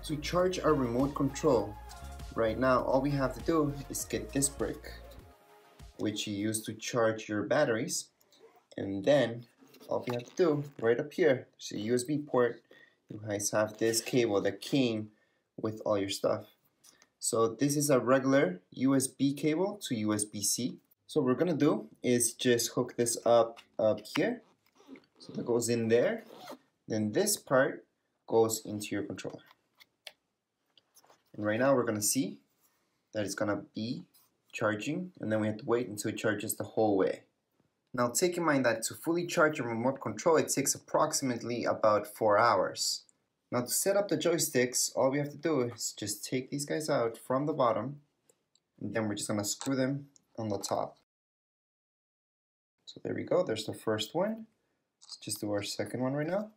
To charge our remote control, right now all we have to do is get this brick, which you use to charge your batteries, and then all we have to do right up here, there's a USB port. You guys have this cable that came with all your stuff. So this is a regular USB cable to USB-C. So what we're gonna do is just hook this up here. So that goes in there. Then this part goes into your controller. And right now we're gonna see that it's gonna be charging, and then we have to wait until it charges the whole way. Now take in mind that to fully charge your remote control, it takes approximately about 4 hours. Now to set up the joysticks, all we have to do is just take these guys out from the bottom, and then we're just gonna screw them on the top. So there we go, there's the first one. Let's just do our second one right now.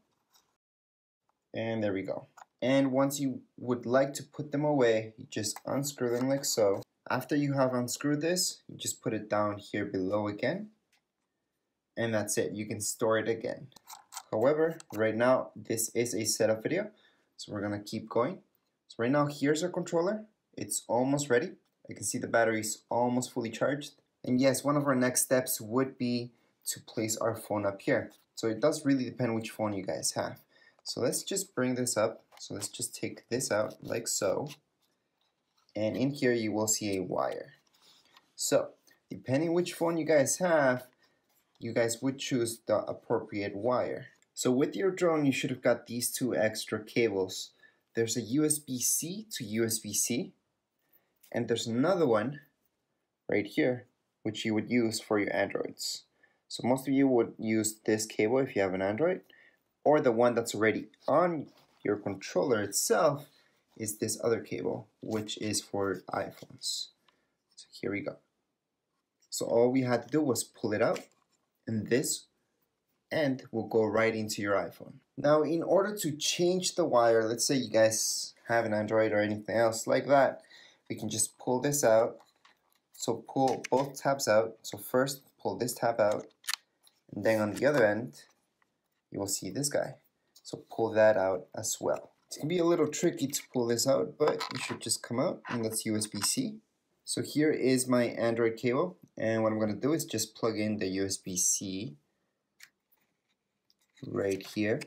And there we go. And once you would like to put them away, you just unscrew them like so. After you have unscrewed this, you just put it down here below again. And that's it, you can store it again. However, right now, this is a setup video, so we're gonna keep going. So right now, here's our controller. It's almost ready. I can see the battery's almost fully charged. And yes, one of our next steps would be to place our phone up here. So it does really depend which phone you guys have. So let's just bring this up. So let's just take this out like so. And in here, you will see a wire. So depending which phone you guys have, you guys would choose the appropriate wire. So with your drone, you should have got these two extra cables. There's a USB-C to USB-C, and there's another one right here, which you would use for your Androids. So most of you would use this cable if you have an Android, or the one that's already on your controller itself is this other cable, which is for iPhones. So here we go. So all we had to do was pull it out, and this end will go right into your iPhone. Now in order to change the wire, let's say you guys have an Android or anything else like that, we can just pull this out. So pull both tabs out. So first pull this tab out, and then on the other end you will see this guy. So pull that out as well. It's gonna be a little tricky to pull this out, but it should just come out, and that's USB-C. So here is my Android cable, and what I'm gonna do is just plug in the USB-C right here,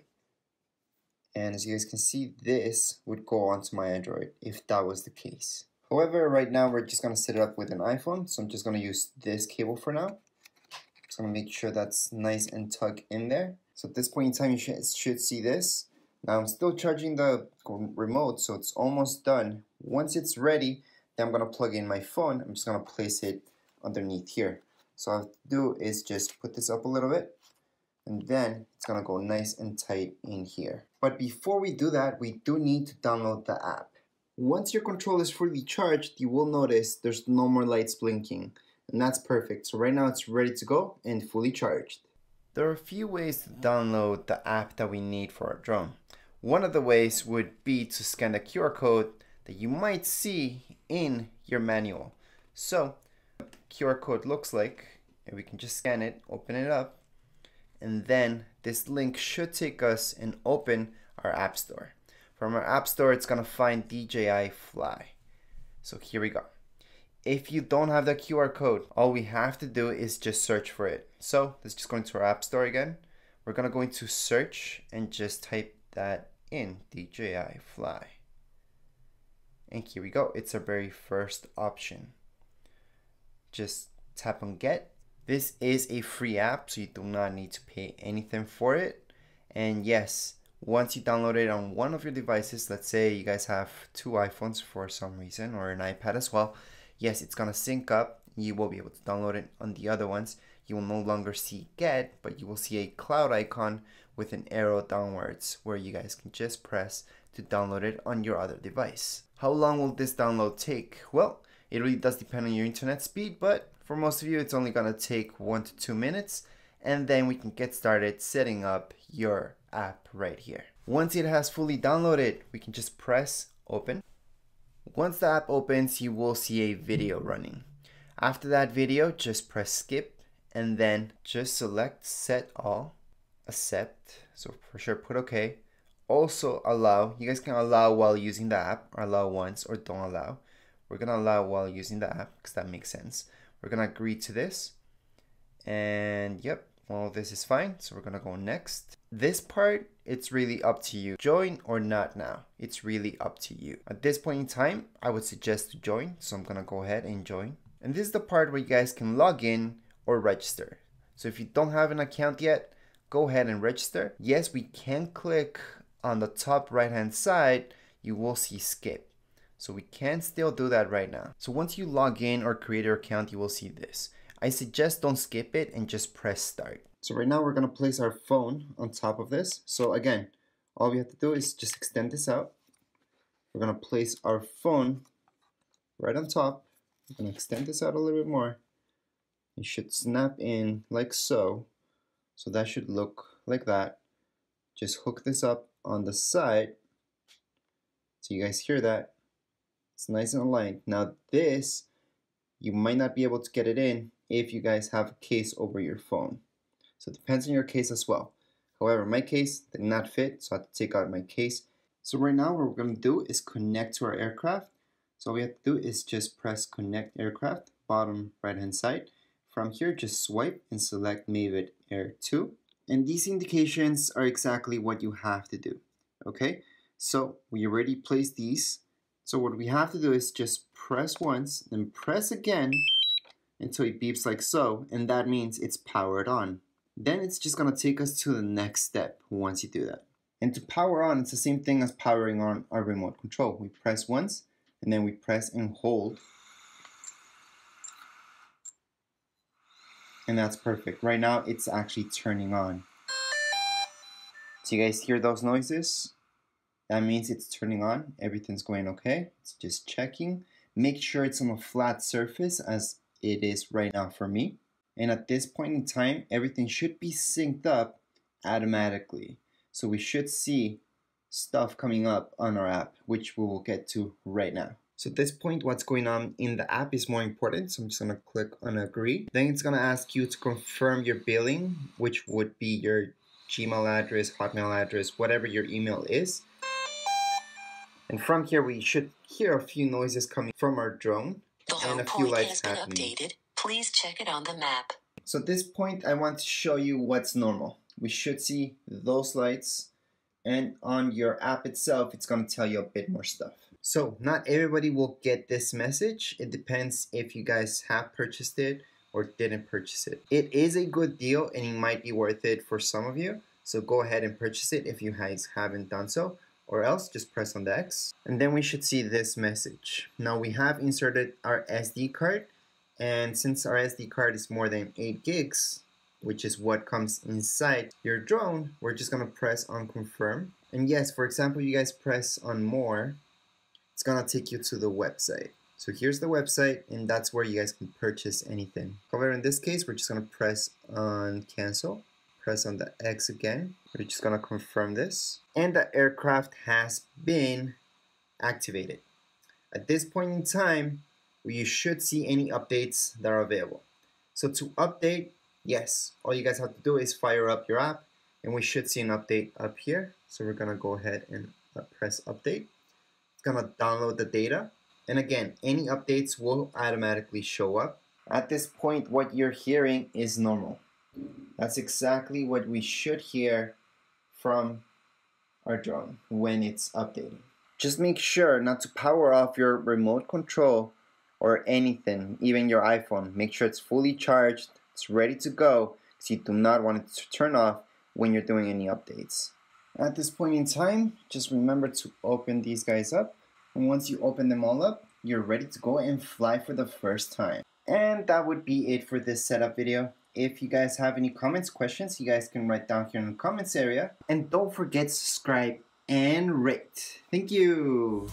and as you guys can see, this would go onto my Android if that was the case. However, right now we're just gonna set it up with an iPhone, so I'm just gonna use this cable for now. Just gonna make sure that's nice and tucked in there. So at this point in time, you should see this. Now I'm still charging the remote, so it's almost done. Once it's ready, then I'm gonna plug in my phone. I'm just gonna place it underneath here. So all I have to do is just put this up a little bit, and then it's gonna go nice and tight in here. But before we do that, we do need to download the app. Once your controller is fully charged, you will notice there's no more lights blinking, and that's perfect. So right now it's ready to go and fully charged. There are a few ways to download the app that we need for our drone. One of the ways would be to scan the QR code that you might see in your manual. So QR code looks like, and we can just scan it, open it up, and then this link should take us and open our app store. From our app store, it's gonna find DJI Fly. So here we go. If you don't have the QR code, all we have to do is just search for it. So let's just go into our app store again. We're gonna go into search and just type that in, DJI Fly. And here we go, it's our very first option. Just tap on get. This is a free app, so you do not need to pay anything for it. And yes, once you download it on one of your devices, let's say you guys have 2 iPhones for some reason, or an iPad as well, yes, it's gonna sync up. You will be able to download it on the other ones. You will no longer see get, but you will see a cloud icon with an arrow downwards where you guys can just press to download it on your other device. How long will this download take? Well, it really does depend on your internet speed, but for most of you, it's only gonna take 1 to 2 minutes, and then we can get started setting up your app right here. Once it has fully downloaded, we can just press open. Once the app opens, you will see a video running. After that video, just press skip, and then just select set all, accept, so for sure put OK, also allow, you guys can allow while using the app, or allow once, or don't allow. We're gonna allow while using the app because that makes sense. We're gonna agree to this, and yep, well, this is fine, so we're gonna go next. This part, it's really up to you. Join or not now, it's really up to you. At this point in time, I would suggest to join, so I'm gonna go ahead and join. And this is the part where you guys can log in or register. So if you don't have an account yet, go ahead and register. Yes, we can click on the top right hand side, you will see skip. So we can still do that right now. So once you log in or create your account, you will see this. I suggest don't skip it and just press start. So right now we're gonna place our phone on top of this. So again, all we have to do is just extend this out. We're gonna place our phone right on top. I'm gonna extend this out a little bit more. It should snap in like so. So that should look like that. Just hook this up on the side. So you guys hear that? It's nice and aligned. Now this, you might not be able to get it in if you guys have a case over your phone. So it depends on your case as well. However, my case did not fit, so I had to take out my case. So right now what we're going to do is connect to our aircraft. So all we have to do is just press connect aircraft, bottom right hand side. From here, just swipe and select Mavic Air 2. And these indications are exactly what you have to do. Okay, so we already placed these. So what we have to do is just press once, then press again until it beeps like so, and that means it's powered on. Then it's just gonna take us to the next step once you do that. And to power on, it's the same thing as powering on our remote control. We press once, and then we press and hold. And that's perfect. Right now, it's actually turning on. So you guys hear those noises? That means it's turning on. Everything's going okay. It's just checking. Make sure it's on a flat surface as it is right now for me. And at this point in time, everything should be synced up automatically. So we should see stuff coming up on our app, which we will get to right now. So at this point, what's going on in the app is more important. So I'm just gonna click on agree. Then it's gonna ask you to confirm your billing, which would be your Gmail address, Hotmail address, whatever your email is. And from here, we should hear a few noises coming from our drone and a few lights happening. Updated. Please check it on the map. So at this point, I want to show you what's normal. We should see those lights, and on your app itself, it's going to tell you a bit more stuff. So not everybody will get this message. It depends if you guys have purchased it or didn't purchase it. It is a good deal and it might be worth it for some of you. So go ahead and purchase it if you guys haven't done so, or else just press on the X. And then we should see this message. Now we have inserted our SD card, and since our SD card is more than 8 gigs, which is what comes inside your drone, we're just gonna press on confirm. And yes, for example, you guys press on more, it's gonna take you to the website. So here's the website, and that's where you guys can purchase anything. However, in this case, we're just gonna press on cancel, press on the X again. We're just gonna confirm this. And the aircraft has been activated. At this point in time, you should see any updates that are available. So to update, yes, all you guys have to do is fire up your app, and we should see an update up here. So we're gonna go ahead and press update. It's gonna download the data. And again, any updates will automatically show up. At this point, what you're hearing is normal. That's exactly what we should hear from our drone when it's updating. Just make sure not to power off your remote control or anything, even your iPhone. Make sure it's fully charged, it's ready to go, because you do not want it to turn off when you're doing any updates. At this point in time, just remember to open these guys up. And once you open them all up, you're ready to go and fly for the first time. And that would be it for this setup video. If you guys have any comments, questions, you guys can write down here in the comments area. And don't forget to subscribe and rate. Thank you.